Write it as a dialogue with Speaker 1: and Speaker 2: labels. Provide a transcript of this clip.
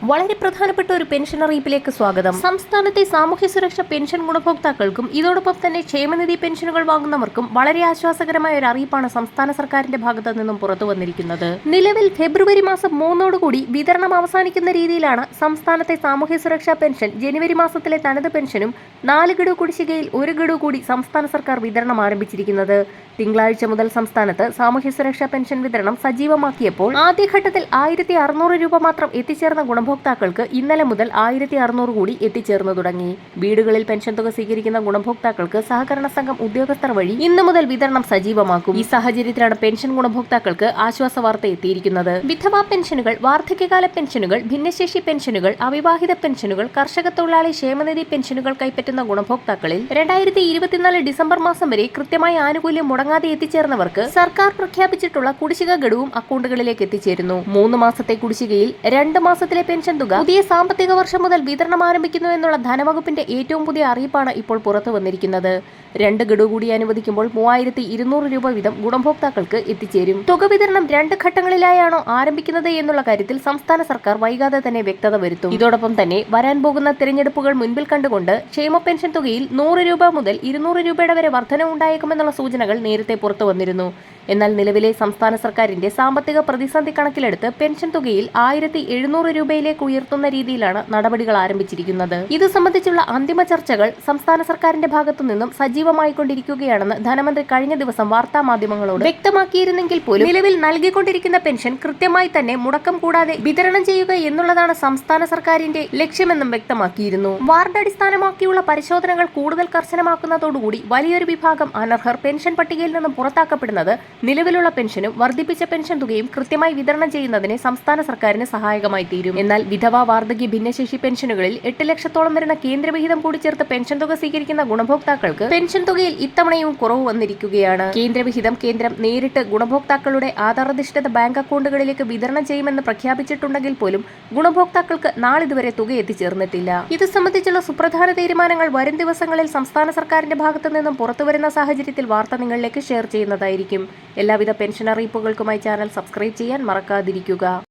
Speaker 1: വളരെ പ്രധാനപ്പെട്ട ഒരു പെൻഷൻ അറിയിപ്പിലേക്ക് സ്വാഗതം. സംസ്ഥാനത്തെ സാമൂഹ്യ സുരക്ഷാ പെൻഷൻ ഗുണഭോക്താക്കൾക്കും ഇതോടൊപ്പം തന്നെ ക്ഷേമനിധി പെൻഷനുകൾ വാങ്ങുന്നവർക്കും വളരെ ആശ്വാസകരമായ ഒരു അറിയിപ്പാണ് സംസ്ഥാന സർക്കാരിന്റെ ഭാഗത്തു നിന്നും പുറത്തു വന്നിരിക്കുന്നത്. നിലവിൽ ഫെബ്രുവരി മാസം 3 വിതരണം അവസാനിക്കുന്ന രീതിയിലാണ് സംസ്ഥാനത്തെ സാമൂഹ്യ സുരക്ഷാ പെൻഷൻ ജനുവരി മാസത്തിലെ തനത് പെൻഷനും 4 ഗഡു കുടിശ്ശികയിൽ 1 ഗഡു കൂടി സംസ്ഥാന സർക്കാർ വിതരണം ആരംഭിച്ചിരിക്കുന്നത്. തിങ്കളാഴ്ച മുതൽ സംസ്ഥാനത്ത് സാമൂഹ്യ സുരക്ഷാ പെൻഷൻ വിതരണം സജീവമാക്കിയപ്പോൾ ആദ്യഘട്ടത്തിൽ 1600 രൂപ മാത്രം എത്തിച്ചേർന്ന ഗുണഭോക്താക്കൾക്ക് ഇന്നലെ മുതൽ 1600 കൂടി എത്തിച്ചേർന്നു തുടങ്ങി. വീടുകളിൽ പെൻഷൻ തുക സ്വീകരിക്കുന്ന ഗുണഭോക്താക്കൾക്ക് സഹകരണ സംഘം ഉദ്യോഗസ്ഥർ വഴി ഇന്നു മുതൽ വിതരണം സജീവമാക്കും. ഈ സാഹചര്യത്തിലാണ് പെൻഷൻ ഗുണഭോക്താക്കൾക്ക് ആശ്വാസ വാർത്ത എത്തിയിരിക്കുന്നത്. വിധവാ പെൻഷനുകൾ, വാർദ്ധക്യകാല പെൻഷനുകൾ, ഭിന്നശേഷി പെൻഷനുകൾ, അവിവാഹിത പെൻഷനുകൾ, കർഷക തൊഴിലാളി ക്ഷേമനിധി പെൻഷനുകൾ കൈപ്പറ്റുന്ന ഗുണഭോക്താക്കളിൽ 2024 ഡിസംബർ മാസം വരെ കൃത്യമായി ആനുകൂല്യം മുടങ്ങാതെ എത്തിച്ചേർന്നവർക്ക് സർക്കാർ പ്രഖ്യാപിച്ചിട്ടുള്ള കുടിശ്ശിക ഗഡുവും അക്കൗണ്ടുകളിലേക്ക് എത്തിച്ചേരുന്നു. 3 മാസത്തെ കുടിശ്ശികയിൽ 2 മാസത്തിലെ പെൻഷൻ തുക പുതിയ സാമ്പത്തിക വർഷം മുതൽ വിതരണം ആരംഭിക്കുന്നു എന്നുള്ള ധനവകുപ്പിന്റെ ഏറ്റവും പുതിയ അറിയിപ്പാണ് ഇപ്പോൾ പുറത്തു വന്നിരിക്കുന്നത്. 2 ഗഡു കൂടി അനുവദിക്കുമ്പോൾ 3200 രൂപ വീതം ഗുണഭോക്താക്കൾക്ക് എത്തിച്ചേരും. തുക വിതരണം 2 ഘട്ടങ്ങളിലായാണോ ആരംഭിക്കുന്നത് എന്നുള്ള കാര്യത്തിൽ സംസ്ഥാന സർക്കാർ വൈകാതെ തന്നെ വ്യക്തത വരുത്തും. ഇതോടൊപ്പം തന്നെ വരാൻ പോകുന്ന തെരഞ്ഞെടുപ്പുകൾ മുൻപിൽ കണ്ടുകൊണ്ട് ക്ഷേമ പെൻഷൻ തുകയിൽ 100 രൂപ മുതൽ 200 രൂപയുടെ വരെ വർധനവുണ്ടായേക്കുമെന്നുള്ള സൂചനകൾ നേരത്തെ പുറത്തു വന്നിരുന്നു. എന്നാൽ നിലവിലെ സംസ്ഥാന സർക്കാരിന്റെ സാമ്പത്തിക പ്രതിസന്ധി കണക്കിലെടുത്ത് പെൻഷൻ തുകയിൽ 1700 രൂപയിലേക്ക് ഉയർത്തുന്ന രീതിയിലാണ് നടപടികൾ ആരംഭിച്ചിരിക്കുന്നത്. ഇത് സംബന്ധിച്ചുള്ള അന്തിമ ചർച്ചകൾ സംസ്ഥാന സർക്കാരിന്റെ ഭാഗത്തു നിന്നും സജീവമായിക്കൊണ്ടിരിക്കുകയാണെന്ന് ധനമന്ത്രി കഴിഞ്ഞ ദിവസം വാർത്താ മാധ്യമങ്ങളോട് വ്യക്തമാക്കിയിരുന്നെങ്കിൽ പോലും നിലവിൽ നൽകിക്കൊണ്ടിരിക്കുന്ന പെൻഷൻ കൃത്യമായി തന്നെ മുടക്കം കൂടാതെ വിതരണം ചെയ്യുക എന്നുള്ളതാണ് സംസ്ഥാന സർക്കാരിന്റെ ലക്ഷ്യമെന്നും വ്യക്തമാക്കിയിരുന്നു. വാർഡ് അടിസ്ഥാനമാക്കിയുള്ള പരിശോധനകൾ കൂടുതൽ കർശനമാക്കുന്നതോടുകൂടി വലിയൊരു വിഭാഗം അനർഹർ പെൻഷൻ പട്ടികയിൽ നിന്നും പുറത്താക്കപ്പെടുന്നത് നിലവിലുള്ള പെൻഷനും വർദ്ധിപ്പിച്ച പെൻഷൻ തുകയും കൃത്യമായി വിതരണം ചെയ്യുന്നതിന് സംസ്ഥാന സർക്കാരിന് സഹായകമായി തീരും. എന്നാൽ വിധവ, വാർദ്ധക്യ, ഭിന്നശേഷി പെൻഷനുകളിൽ 8 ലക്ഷത്തോളം വരുന്ന കേന്ദ്രവിഹിതം കൂടി ചേർത്ത് പെൻഷൻ തുക സ്വീകരിക്കുന്ന ഗുണഭോക്താക്കൾക്ക് പെൻഷൻ തുകയിൽ ഇത്തവണയും കുറവ് വന്നിരിക്കുകയാണ്. കേന്ദ്രവിഹിതം കേന്ദ്രം നേരിട്ട് ഗുണഭോക്താക്കളുടെ ആധാരധിഷ്ഠിത ബാങ്ക് അക്കൗണ്ടുകളിലേക്ക് വിതരണം ചെയ്യുമെന്ന് പ്രഖ്യാപിച്ചിട്ടുണ്ടെങ്കിൽ പോലും ഗുണഭോക്താക്കൾക്ക് നാളിതുവരെ തുക എത്തിച്ചേർന്നിട്ടില്ല. ഇത് സംബന്ധിച്ചുള്ള സുപ്രധാന തീരുമാനങ്ങൾ വരും ദിവസങ്ങളിൽ സംസ്ഥാന സർക്കാരിന്റെ ഭാഗത്തു നിന്നും പുറത്തുവരുന്ന സാഹചര്യത്തിൽ വാർത്ത നിങ്ങളിലേക്ക് ഷെയർ ചെയ്യുന്നതായിരിക്കും. എല്ലാവിധ പെൻഷൻ അറിയിപ്പുകൾക്കുമായി ചാനൽ സബ്സ്ക്രൈബ് ചെയ്യാൻ മറക്കാതിരിക്കുക.